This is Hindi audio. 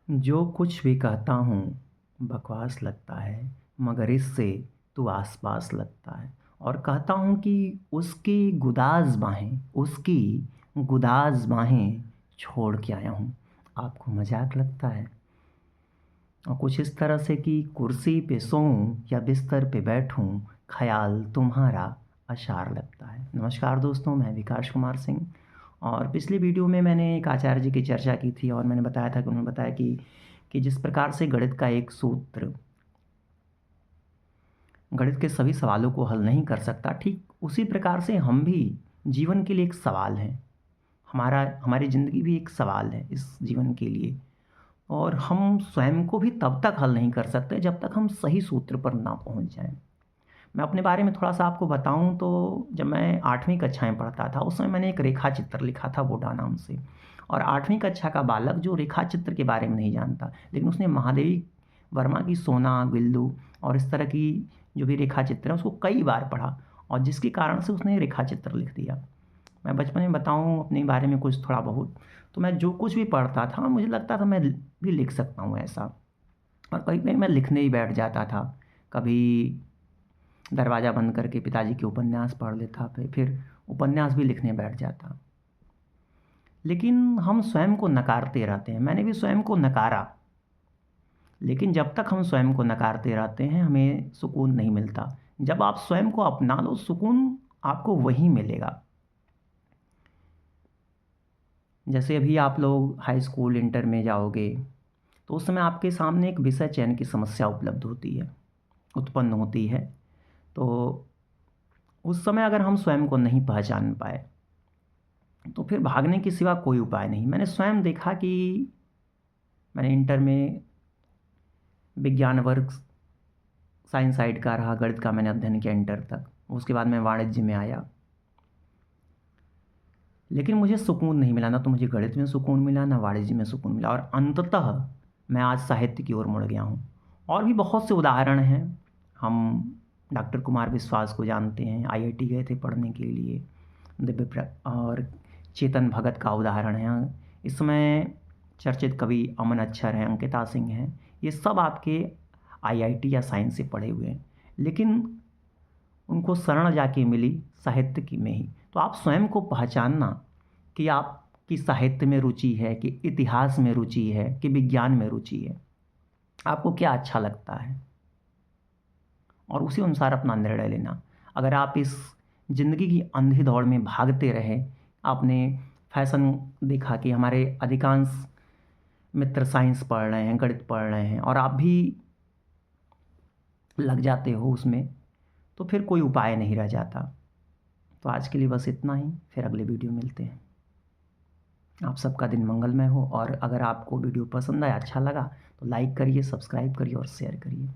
जो कुछ भी कहता हूँ बकवास लगता है, मगर इससे तू आस-पास लगता है। और कहता हूँ कि उसकी गुदाज़ बाहें छोड़ के आया हूँ। आपको मज़ाक लगता है? और कुछ इस तरह से कि कुर्सी पे सोऊं या बिस्तर पे बैठूं, ख़याल तुम्हारा अशार लगता है। नमस्कार दोस्तों, मैं विकास कुमार सिंह। और पिछली वीडियो में मैंने एक आचार्य जी की चर्चा की थी और मैंने बताया था कि उन्होंने बताया कि जिस प्रकार से गणित का एक सूत्र गणित के सभी सवालों को हल नहीं कर सकता, ठीक उसी प्रकार से हम भी जीवन के लिए एक सवाल हैं। हमारी ज़िंदगी भी एक सवाल है इस जीवन के लिए। और हम स्वयं को भी तब तक हल नहीं कर सकते जब तक हम सही सूत्र पर ना पहुंच जाएं। मैं अपने बारे में थोड़ा सा आपको बताऊं तो जब मैं 8वीं कक्षा में पढ़ता था उस समय मैंने एक रेखा चित्र लिखा था बोडा नाम से। और 8वीं कक्षा का बालक जो रेखा चित्र के बारे में नहीं जानता, लेकिन उसने महादेवी वर्मा की सोना बिल्लू और इस तरह की जो भी रेखा चित्र है उसको कई बार पढ़ा, और जिसके कारण से उसने रेखा चित्र लिख दिया। मैं बचपन में बताऊं अपने बारे में कुछ थोड़ा बहुत, तो मैं जो कुछ भी पढ़ता था मुझे लगता था मैं भी लिख सकता हूँ ऐसा। और कभी कभी मैं लिखने ही बैठ जाता था। कभी दरवाज़ा बंद करके पिताजी के उपन्यास पढ़ लेता, फिर उपन्यास भी लिखने बैठ जाता। लेकिन हम स्वयं को नकारते रहते हैं, मैंने भी स्वयं को नकारा। लेकिन जब तक हम स्वयं को नकारते रहते हैं हमें सुकून नहीं मिलता। जब आप स्वयं को अपना लो, सुकून आपको वहीं मिलेगा। जैसे अभी आप लोग हाई स्कूल इंटर में जाओगे तो उस समय आपके सामने एक विषय चयन की समस्या उत्पन्न होती है। तो उस समय अगर हम स्वयं को नहीं पहचान पाए तो फिर भागने के सिवा कोई उपाय नहीं। मैंने स्वयं देखा कि मैंने इंटर में विज्ञान वर्ग साइंस साइड का रहा, गणित का मैंने अध्ययन किया इंटर तक। उसके बाद मैं वाणिज्य में आया, लेकिन मुझे सुकून नहीं मिला। ना तो मुझे गणित में सुकून मिला, ना वाणिज्य में सुकून मिला, और अंततः मैं आज साहित्य की ओर मुड़ गया हूँ। और भी बहुत से उदाहरण हैं। हम डॉक्टर कुमार विश्वास को जानते हैं, आईआईटी गए थे पढ़ने के लिए। और चेतन भगत का उदाहरण है। इस समय चर्चित कवि अमन अक्षर हैं, अंकिता सिंह हैं। ये सब आपके आईआईटी या साइंस से पढ़े हुए हैं, लेकिन उनको शरण जाके मिली साहित्य की में ही। तो आप स्वयं को पहचानना कि आपकी साहित्य में रुचि है, कि इतिहास में रुचि है, कि विज्ञान में रुचि है, आपको क्या अच्छा लगता है, और उसी अनुसार अपना निर्णय लेना। अगर आप इस ज़िंदगी की अंधी दौड़ में भागते रहे, आपने फैशन देखा कि हमारे अधिकांश मित्र साइंस पढ़ रहे हैं, गणित पढ़ रहे हैं, और आप भी लग जाते हो उसमें, तो फिर कोई उपाय नहीं रह जाता। तो आज के लिए बस इतना ही, फिर अगले वीडियो मिलते हैं। आप सबका दिन मंगलमय हो। और अगर आपको वीडियो पसंद आया, अच्छा लगा, तो लाइक करिए, सब्सक्राइब करिए और शेयर करिए।